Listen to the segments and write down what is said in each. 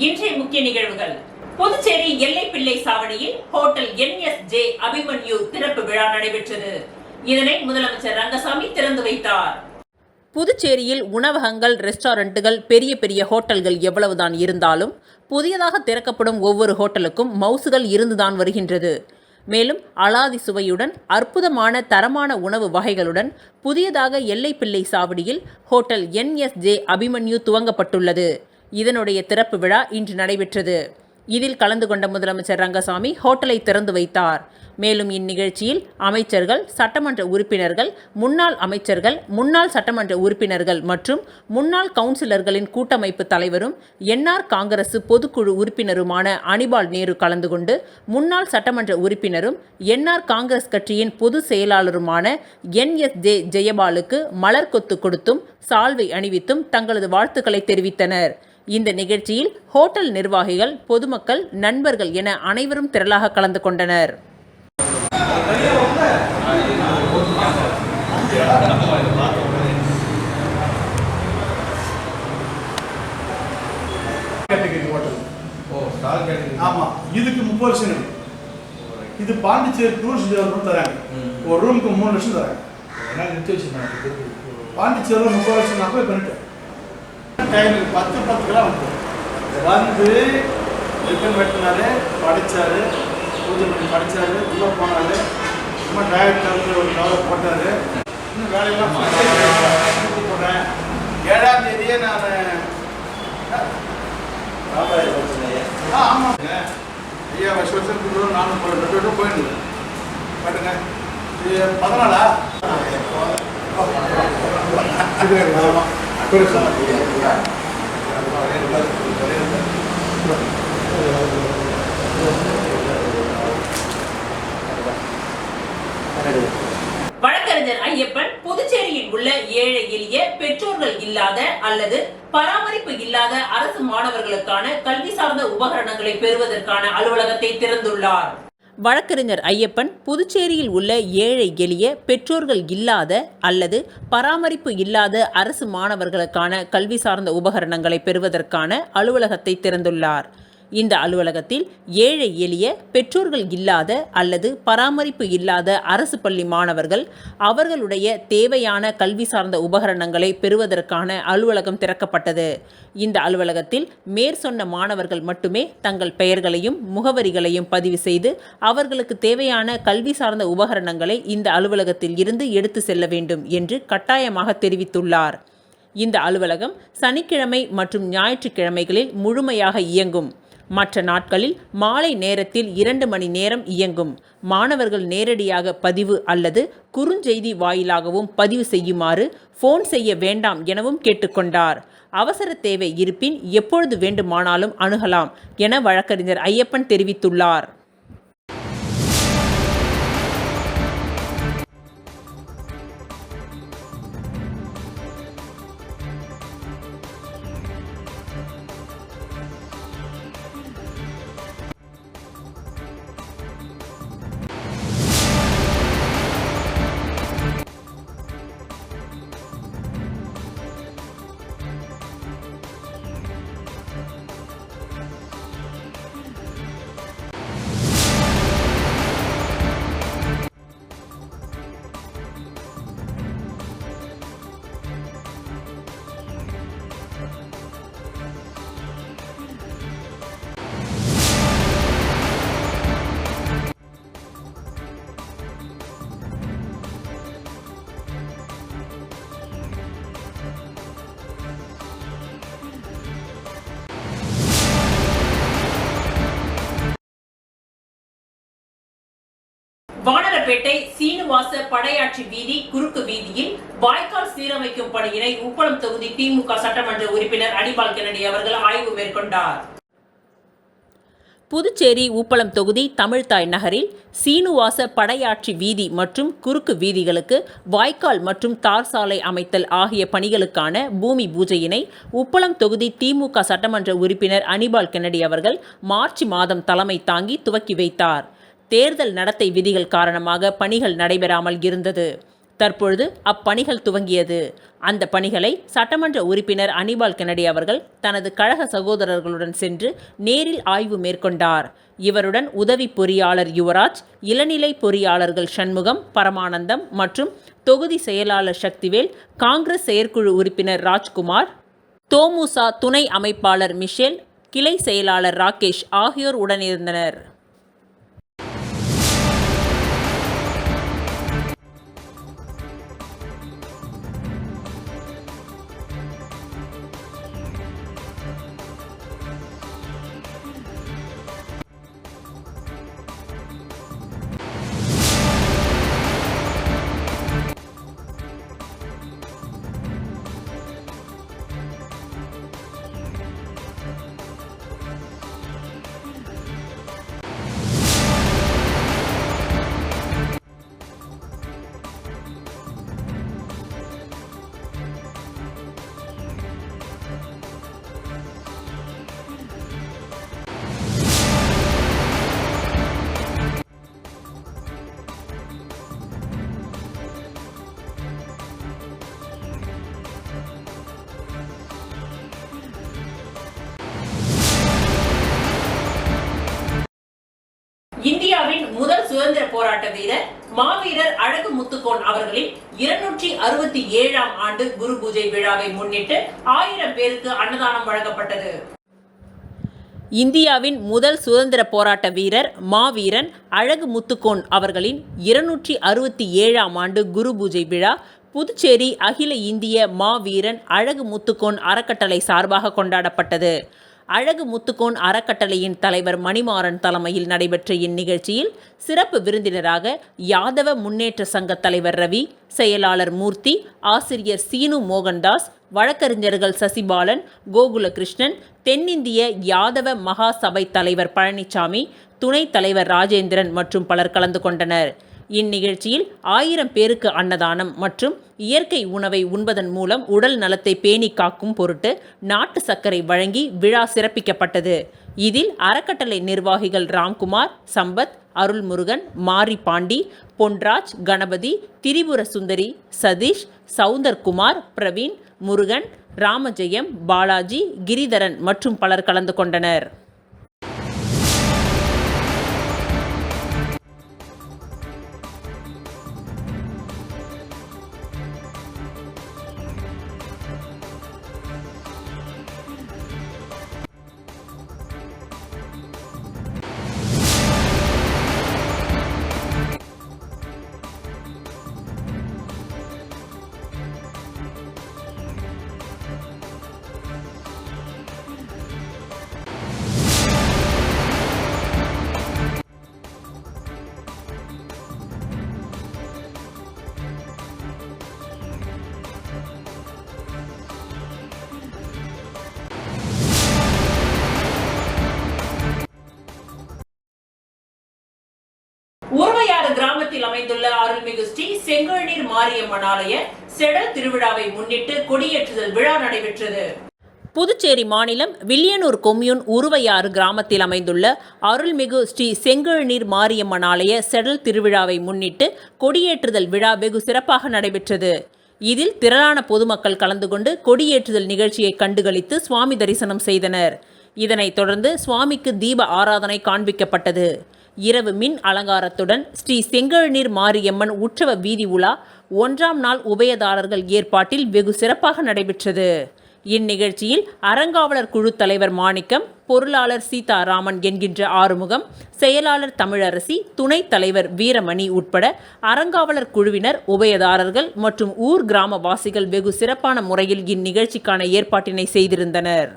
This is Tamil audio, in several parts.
இன்றைய முக்கிய நிகழ்வுகள். புதுச்சேரி எல்லைப்பிள்ளை சாவடியில் ஹோட்டல் NSJ அபிமன்யு திறப்பு விழா நடைபெற்றது. இதனை முதலமைச்சர் ரங்கசாமி திறந்து வைத்தார். புதுச்சேரியில் உணவகங்கள், ரெஸ்டாரண்ட்டுகள், பெரிய பெரிய ஹோட்டல்கள் எவ்வளவுதான் இருந்தாலும் புதியதாக திறக்கப்படும் ஒவ்வொரு ஹோட்டலுக்கும் மவுசுகள் இருந்துதான் வருகின்றது. மேலும் அலாதி சுவையுடன் அற்புதமான தரமான உணவு வகைகளுடன் புதியதாக எல்லைப்பிள்ளை சாவடியில் ஹோட்டல் NSJ அபிமன்யு துவங்கப்பட்டுள்ளது. இதனுடைய திறப்பு விழா இன்று நடைபெற்றது. இதில் கலந்து கொண்ட முதலமைச்சர் ரங்கசாமி ஹோட்டலை திறந்து வைத்தார். மேலும் இந்நிகழ்ச்சியில் அமைச்சர்கள், சட்டமன்ற உறுப்பினர்கள், முன்னாள் அமைச்சர்கள், முன்னாள் சட்டமன்ற உறுப்பினர்கள் மற்றும் முன்னாள் கவுன்சிலர்களின் கூட்டமைப்பு தலைவரும் NR காங்கிரஸ் பொதுக்குழு உறுப்பினருமான அனிபால் நேரு கலந்து கொண்டு முன்னாள் சட்டமன்ற உறுப்பினரும் NR காங்கிரஸ் கட்சியின் பொதுச் செயலாளருமான NSJ ஜெயபாலுக்கு மலர் கொத்து கொடுத்தும் சால்வை அணிவித்தும் தங்களது வாழ்த்துக்களை தெரிவித்தனர். இந்த நிகழ்ச்சியில் ஹோட்டல் நிர்வாகிகள், பொதுமக்கள், நண்பர்கள் என அனைவரும் திரளாக கலந்து கொண்டனர். ஆமா, இதுக்கு 30 வருஷம் இருக்கு. இது பாண்டிச்சேரி டூரிஸ்ட் டெவலப்மெண்ட் தராங்க. ஒரு ரூமுக்கு 3 லட்சம் தராங்க. பாண்டிச்சேரியில் 30 வருஷம் நான் போய் பண்ணிட்டேன். டைமுக்கு 10 கிலோ வந்து ரிட்டன் வெட்டினாரு, படித்தார், பூஜை பண்ணி படித்தார், உள்ளே போனார். சும்மா டிரைவர் வந்து ஒரு கவர் போட்டார். இன்னும் வேலையெல்லாம் போட்டேன். 7ஆம் தேதியே நான் ஆமாங்க ஐயா வருஷம் நானும் போயிட்டு பாட்டுங்க. இது 14ஆ வழக்கறிஞர் ஐயப்பன் புதுச்சேரியில் உள்ள ஏழை எளிய, பெற்றோர்கள் இல்லாத அல்லது பராமரிப்பு இல்லாத அரசு மாணவர்களுக்கான கல்வி சார்ந்த உபகரணங்களை பெறுவதற்கான அலுவலகத்தை திறந்துள்ளார். வழக்கறிஞர் ஐயப்பன் புதுச்சேரியில் உள்ள ஏழை எளிய, பெற்றோர்கள் இல்லாத அல்லது பராமரிப்பு இல்லாத அரசு மாணவர்களுக்கான கல்வி சார்ந்த உபகரணங்களை பெறுவதற்கான அலுவலகத்தை திறந்துள்ளார். இந்த அலுவலகத்தில் ஏழை எளிய, பெற்றோர்கள் இல்லாத அல்லது பராமரிப்பு இல்லாத அரசு பள்ளி மாணவர்கள் அவர்களுடைய தேவையான கல்வி சார்ந்த உபகரணங்களை பெறுவதற்கான அலுவலகம் திறக்கப்பட்டது. இந்த அலுவலகத்தில் மேற்சொன்ன மாணவர்கள் மட்டுமே தங்கள் பெயர்களையும் முகவரிகளையும் பதிவு செய்து அவர்களுக்கு தேவையான கல்வி சார்ந்த உபகரணங்களை இந்த அலுவலகத்தில் இருந்து எடுத்து செல்ல வேண்டும் என்று கட்டாயமாக தெரிவித்துள்ளார். இந்த அலுவலகம் சனிக்கிழமை மற்றும் ஞாயிற்றுக்கிழமைகளில் முழுமையாக இயங்கும். மற்ற நாட்களில் மாலை நேரத்தில் 2 மணி நேரம் இயங்கும். மாணவர்கள் நேரடியாக பதிவு அல்லது குறுஞ்செய்தி வாயிலாகவும் பதிவு செய்யுமாறு ஃபோன் செய்ய வேண்டாம் எனவும் கேட்டுக்கொண்டார். அவசர தேவை இருப்பின் எப்பொழுது வேண்டுமானாலும் அணுகலாம் என வழக்கறிஞர் ஐயப்பன் தெரிவித்துள்ளார். வானரப்பேட்டை சீனிவாச படையாட்சி வீதி குறுக்கு வீதியில் வாய்க்கால் சீரமைக்கும் பணியினை உப்பளம் தொகுதி திமுக சட்டமன்ற உறுப்பினர் அனிபால் கென்னடி அவர்கள் ஆய்வு மேற்கொண்டார். புதுச்சேரி உப்பளம் தொகுதி தமிழ்தாய் நகரில் சீனிவாச படையாட்சி வீதி மற்றும் குறுக்கு வீதிகளுக்கு வாய்க்கால் மற்றும் தார் சாலை அமைத்தல் ஆகிய பணிகளுக்கான பூமி பூஜையினை உப்பளம் தொகுதி திமுக சட்டமன்ற உறுப்பினர் அனிபால் கென்னடி அவர்கள் மார்ச் மாதம் தலைமை தாங்கி துவக்கி வைத்தார். தேர்தல் நடத்தை விதிகள் காரணமாக பணிகள் நடைபெறாமல் இருந்தது. தற்பொழுது அப்பணிகள் துவங்கியது. அந்த பணிகளை சட்டமன்ற உறுப்பினர் அனிபால் கென்னடி அவர்கள் தனது கழக சகோதரர்களுடன் சென்று நேரில் ஆய்வு மேற்கொண்டார். இவருடன் உதவி பொறியாளர் யுவராஜ், இளநிலை பொறியாளர்கள் சண்முகம், பரமானந்தம் மற்றும் தொகுதி செயலாளர் சக்திவேல், காங்கிரஸ் செயற்குழு உறுப்பினர் ராஜ்குமார், தோமுச துணை அமைப்பாளர் மிஷேல், கிளை செயலாளர் ராகேஷ் ஆகியோர் உடனிருந்தனர். இந்தியாவின் முதல் சுதந்திர போராட்ட வீரர் மாவீரர் அழகு முத்துக்கோன் அவர்களின் 267ஆம் ஆண்டு குரு பூஜை விழாவை முன்னிட்டு 1000 பேருக்கு அன்னதானம் வழங்கப்பட்டது. இந்தியாவின் முதல் சுதந்திர போராட்ட வீரர் மாவீரன் அழகு முத்துக்கோன் அவர்களின் 267ஆம் ஆண்டு குரு பூஜை விழா புதுச்சேரி அகில இந்திய மாவீரன் அழகு முத்துக்கோன் அறக்கட்டளை சார்பாக கொண்டாடப்பட்டது. அழகு முத்துக்கோன் அறக்கட்டளையின் தலைவர் மணிமாறன் தலைமையில் நடைபெற்ற இந்நிகழ்ச்சியில் சிறப்பு விருந்தினராக யாதவ முன்னேற்ற சங்க தலைவர் ரவி, செயலாளர் மூர்த்தி, ஆசிரியர் சீனு மோகன்தாஸ், வழக்கறிஞர்கள் சசிபாலன், கோகுலகிருஷ்ணன், தென்னிந்திய யாதவ மகா சபை தலைவர் பழனிசாமி, துணைத் தலைவர் ராஜேந்திரன் மற்றும் பலர் கலந்து கொண்டனர். இந்நிகழ்ச்சியில் 1000 பேருக்கு அன்னதானம் மற்றும் இயற்கை உணவை உண்பதன் மூலம் உடல் நலத்தை பேணி காக்கும் பொருட்டு நாட்டு சர்க்கரை வழங்கி விழா சிறப்பிக்கப்பட்டது. இதில் அறக்கட்டளை நிர்வாகிகள் ராம்குமார், சம்பத், அருள்முருகன், மாரி பாண்டி, பொன்ராஜ், கணபதி, திரிபுர சுந்தரி, சதீஷ், சவுந்தர்குமார், பிரவீன், முருகன், ராமஜெயம், பாலாஜி, கிரிதரன் மற்றும் பலர் கலந்து கொண்டனர். உருவையாறு கிராமத்தில் அமைந்துள்ள அருள்மிகு ஸ்ரீ செங்கழுநீர் மாரியம்மன் ஆலய செடல் திருவிழாவை முன்னிட்டு கொடியேற்றுதல் விழா நடைபெற்றது. புதுச்சேரி மாநிலம் வில்லியனூர் கொம்யூன் உருவையாறு கிராமத்தில் அமைந்துள்ள அருள்மிகு ஸ்ரீ செங்கழுநீர் மாரியம்மன் ஆலய செடல் திருவிழாவை முன்னிட்டு கொடியேற்றுதல் விழா வெகு சிறப்பாக நடைபெற்றது. இதில் திரளான பொதுமக்கள் கலந்து கொண்டு கொடியேற்றுதல் நிகழ்ச்சியை கண்டுகளித்து சுவாமி தரிசனம் செய்தனர். இதனைத் தொடர்ந்து சுவாமிக்கு தீப ஆராதனை காண்பிக்கப்பட்டது. இரவு மின் அலங்காரத்துடன் ஸ்ரீ செங்கழுநீர் மாரியம்மன் உற்சவ வீதி உலா 1ஆம் நாள் உபயதாரர்கள் ஏற்பாட்டில் வெகு சிறப்பாக நடைபெற்றது. இந்நிகழ்ச்சியில் அறங்காவலர் குழு தலைவர் மாணிக்கம், பொருளாளர் சீதாராமன் என்கின்ற ஆறுமுகம், செயலாளர் தமிழரசி, துணைத் தலைவர் வீரமணி உட்பட அறங்காவலர் குழுவினர், உபயதாரர்கள் மற்றும் ஊர் கிராமவாசிகள் வெகு சிறப்பான முறையில் இந்நிகழ்ச்சிக்கான ஏற்பாட்டினை செய்திருந்தனர்.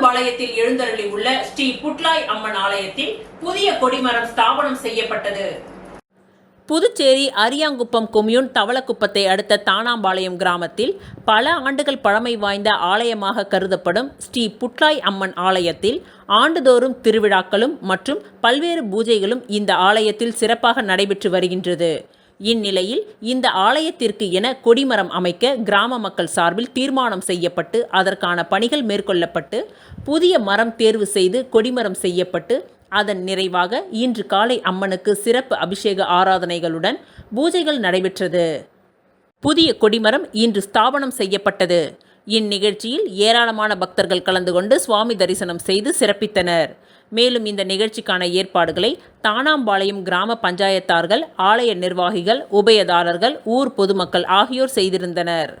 தானாம்பாளையத்தில் எழுந்தருளி உள்ள ஸ்ரீ புட்லாய் அம்மன் ஆலயத்தில் புதிய கொடிமரம் ஸ்தாபனம் செய்யப்பட்டது. புதுச்சேரி அரியாங்குப்பம் கொம்யூன் தவளக்குப்பத்தை அடுத்த தானாம்பாளையம் கிராமத்தில் பல ஆண்டுகள் பழமை வாய்ந்த ஆலயமாக கருதப்படும் ஸ்ரீ புட்லாய் அம்மன் ஆலயத்தில் ஆண்டுதோறும் திருவிழாக்களும் மற்றும் பல்வேறு பூஜைகளும் இந்த ஆலயத்தில் சிறப்பாக நடைபெற்று வருகின்றது. இந்நிலையில் இந்த ஆலயத்திற்கு என கொடிமரம் அமைக்க கிராம மக்கள் சார்பில் தீர்மானம் செய்யப்பட்டு அதற்கான பணிகள் மேற்கொள்ளப்பட்டு புதிய மரம் தேர்வு செய்து கொடிமரம் செய்யப்பட்டு அதன் நிறைவாக இன்று காலை அம்மனுக்கு சிறப்பு அபிஷேக ஆராதனைகளுடன் பூஜைகள் நடைபெற்றது. புதிய கொடிமரம் இன்று ஸ்தாபனம் செய்யப்பட்டது. இந்நிகழ்ச்சியில் ஏராளமான பக்தர்கள் கலந்து கொண்டு சுவாமி தரிசனம் செய்து சிறப்பித்தனர். மேலும் இந்த நிகழ்ச்சிக்கான ஏற்பாடுகளை தானாம்பாளையம் கிராம பஞ்சாயத்தார்கள், ஆலய நிர்வாகிகள், உபயதாரர்கள், ஊர் பொதுமக்கள் ஆகியோர் செய்திருந்தனர்.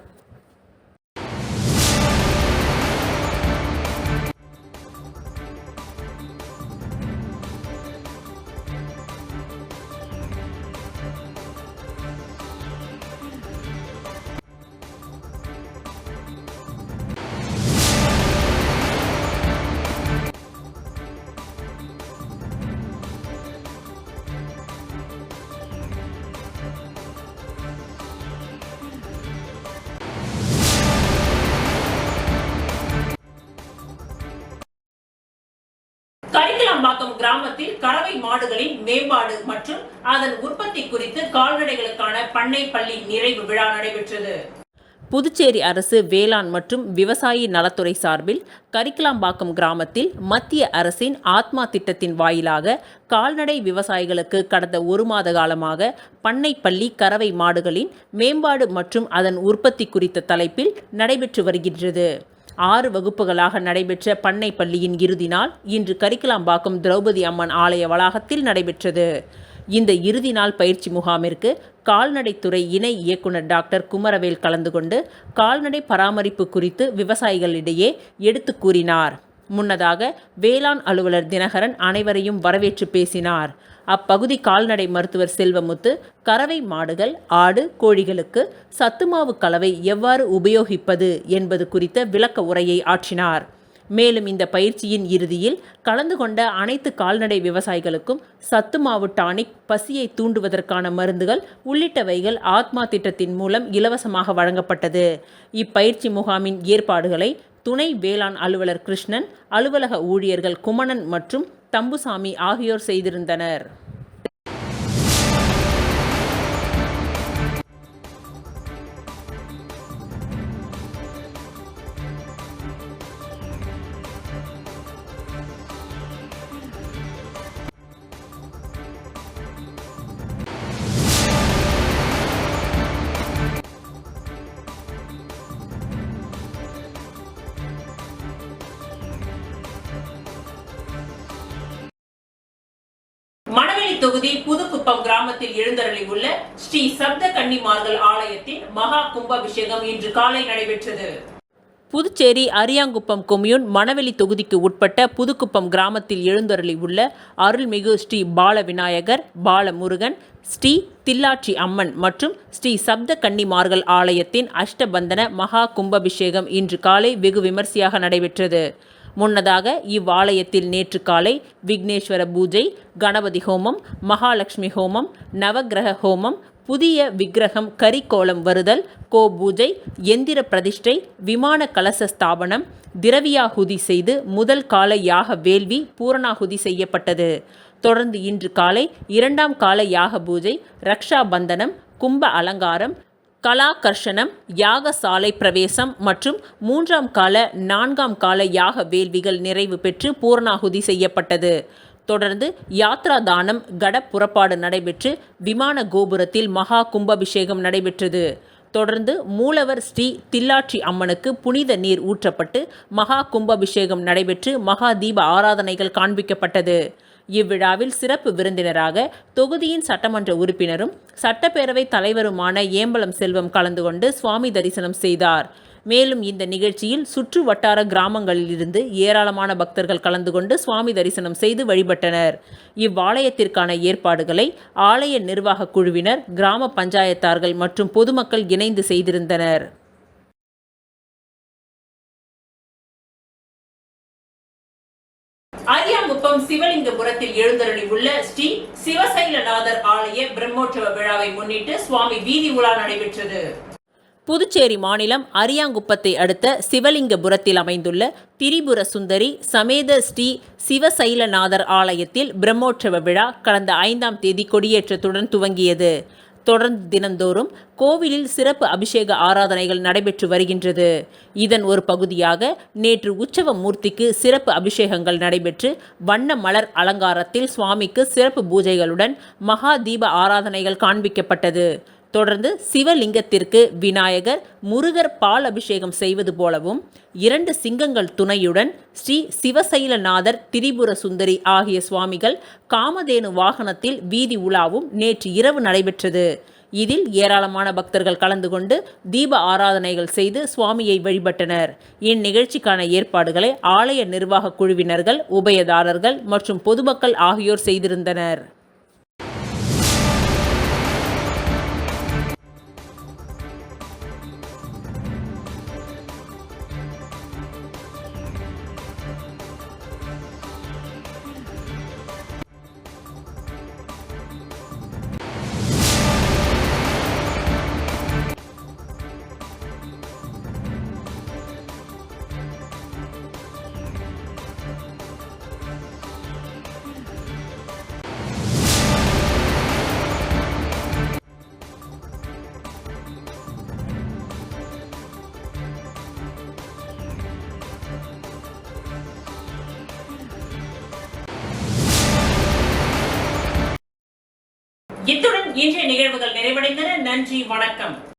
கரிக்கலாம்பாக்கம் கிராமத்தில் கறவை மாடுகளின் மேம்பாடு மற்றும் அதன் உற்பத்தி குறித்து கால்நடைகளுக்கான பண்ணை பள்ளி நிறைவு விழா நடைபெற்றது. புதுச்சேரி அரசு வேளாண் மற்றும் விவசாயி நலத்துறை சார்பில் கரிக்கலாம்பாக்கம் கிராமத்தில் மத்திய அரசின் ஆத்மா திட்டத்தின் வாயிலாக கால்நடை விவசாயிகளுக்கு கடந்த 1 மாத காலமாக பண்ணை பள்ளி கறவை மாடுகளின் மேம்பாடு மற்றும் அதன் உற்பத்தி குறித்த தலைப்பில் நடைபெற்று வருகின்றது. 6 வகுப்புகளாக நடைபெற்ற பண்ணை பள்ளியின் இறுதி நாள் இன்று கரிக்கலாம்பாக்கம் திரௌபதி அம்மன் ஆலய வளாகத்தில் நடைபெற்றது. இந்த இறுதி நாள் பயிற்சி முகாமிற்கு கால்நடைத்துறை இணை இயக்குனர் டாக்டர் குமரவேல் கலந்து கொண்டு கால்நடை பராமரிப்பு குறித்து விவசாயிகளிடையே எடுத்து கூறினார். முன்னதாக வேளாண் அலுவலர் தினகரன் அனைவரையும் வரவேற்று பேசினார். அப்பகுதி கால்நடை மருத்துவர் செல்வமுத்து கறவை மாடுகள், ஆடு, கோழிகளுக்கு சத்துமாவு கலவை எவ்வாறு உபயோகிப்பது என்பது குறித்த விளக்க உரையை ஆற்றினார். மேலும் இந்த பயிற்சியின் இறுதியில் கலந்து கொண்ட அனைத்து கால்நடை விவசாயிகளுக்கும் சத்துமாவு டானிக், பசியை தூண்டுவதற்கான மருந்துகள் உள்ளிட்டவைகள் ஆத்மா திட்டத்தின் மூலம் இலவசமாக வழங்கப்பட்டது. இப்பயிற்சி முகாமின் ஏற்பாடுகளை துணை வேளாண் அலுவலர் கிருஷ்ணன், அலுவலக ஊழியர்கள் குமணன் மற்றும் தம்புசாமி ஆகியோர் செய்திருந்தனர். மணவெளி தொகுதி புதுக்குப்பம் கிராமத்தில் எழுந்தருளி உள்ள ஸ்ரீ சப்த கன்னிமார்கள் ஆலயத்தின் மகா கும்பாபிஷேகம் இன்று காலை நடைபெற்றது. புதுச்சேரி அரியாங்குப்பம் கொம்யூன் மணவெளி தொகுதிக்கு உட்பட்ட புதுக்குப்பம் கிராமத்தில் எழுந்தருளி உள்ள அருள்மிகு ஸ்ரீ பால விநாயகர், பாலமுருகன், ஸ்ரீ தில்லாட்சி அம்மன் மற்றும் ஸ்ரீ சப்த கன்னிமார்கள் ஆலயத்தின் அஷ்டபந்தன மகா கும்பாபிஷேகம் இன்று காலை வெகு விமர்சையாக நடைபெற்றது. முன்னதாக இவ்வாலயத்தில் நேற்று காலை விக்னேஸ்வர பூஜை, கணபதி ஹோமம், மகாலட்சுமி ஹோமம், நவக்கிரக ஹோமம், புதிய விக்கிரகம் கரிக்கோலம் வருதல், கோபூஜை, எந்திர பிரதிஷ்டை, விமான கலச ஸ்தாபனம், திரவியாகுதி செய்து முதல் கால யாக வேள்வி பூரணாகுதி செய்யப்பட்டது. தொடர்ந்து இன்று காலை 2ஆம் கால யாக பூஜை, ரக்ஷா பந்தனம், கும்ப அலங்காரம், கலாகர்ஷனம், யாகசாலை பிரவேசம் மற்றும் 3ஆம் கால 4ஆம் கால யாக வேள்விகள் நிறைவு பெற்று பூரணாகுதி செய்யப்பட்டது. தொடர்ந்து யாத்ரா தானம், கட புறப்பாடு நடைபெற்று விமான கோபுரத்தில் மகா கும்பாபிஷேகம் நடைபெற்றது. தொடர்ந்து மூலவர் ஸ்ரீ தில்லாட்சி அம்மனுக்கு புனித நீர் ஊற்றப்பட்டு மகா கும்பாபிஷேகம் நடைபெற்று மகா தீப ஆராதனைகள் காண்பிக்கப்பட்டது. இவ்விழாவில் சிறப்பு விருந்தினராக தொகுதியின் சட்டமன்ற உறுப்பினரும் சட்டப்பேரவை தலைவருமான ஏம்பலம் செல்வம் கலந்து கொண்டு சுவாமி தரிசனம் செய்தார். மேலும் இந்த நிகழ்ச்சியில் சுற்று வட்டார கிராமங்களிலிருந்து ஏராளமான பக்தர்கள் கலந்து கொண்டு சுவாமி தரிசனம் செய்து வழிபட்டனர். இவ்வாலயத்திற்கான ஏற்பாடுகளை ஆலய நிர்வாக குழுவினர், கிராம பஞ்சாயத்தார்கள் மற்றும் பொதுமக்கள் இணைந்து செய்திருந்தனர். சமீபம் சிவலிங்கபுரத்தில் எழுந்தருளியுள்ள ஸ்ரீ சிவசைலநாதர் ஆலய பிரம்மோற்சவ விழாவை முன்னிட்டு சுவாமி வீதி உலா நடைபெற்றது. புதுச்சேரி மாநிலம் அரியாங்குப்பத்தை அடுத்த சிவலிங்கபுரத்தில் அமைந்துள்ள திரிபுர சுந்தரி சமேத ஸ்ரீ சிவசைலநாதர் ஆலயத்தில் பிரம்மோற்சவ விழா கடந்த 5ஆம் தேதி கொடியேற்றத்துடன் துவங்கியது. தொடர்ந்து தினந்தோறும் கோவிலில் சிறப்பு அபிஷேக ஆராதனைகள் நடைபெற்று வருகின்றது. இதன் ஒரு பகுதியாக நேற்று உற்சவ மூர்த்திக்கு சிறப்பு அபிஷேகங்கள் நடைபெற்று வண்ண மலர் அலங்காரத்தில் சுவாமிக்கு சிறப்பு பூஜைகளுடன் மகா தீப ஆராதனைகள் காண்பிக்கப்பட்டது. தொடர்ந்து சிவலிங்கத்திற்கு விநாயகர், முருகர் பால் அபிஷேகம் செய்வது போலவும் 2 சிங்கங்கள் துணையுடன் ஸ்ரீ சிவசைலநாதர், திரிபுர சுந்தரி ஆகிய சுவாமிகள் காமதேனு வாகனத்தில் வீதி உலாவும் நேற்று இரவு நடைபெற்றது. இதில் ஏராளமான பக்தர்கள் கலந்து கொண்டு தீப ஆராதனைகள் செய்து சுவாமியை வழிபட்டனர். இந்நிகழ்ச்சிக்கான ஏற்பாடுகளை ஆலய நிர்வாக குழுவினர்கள், உபயதாரர்கள் மற்றும் பொதுமக்கள் ஆகியோர் செய்திருந்தனர். இத்துடன் இன்றைய நிகழ்வுகள் நிறைவடைந்தன. நன்றி, வணக்கம்.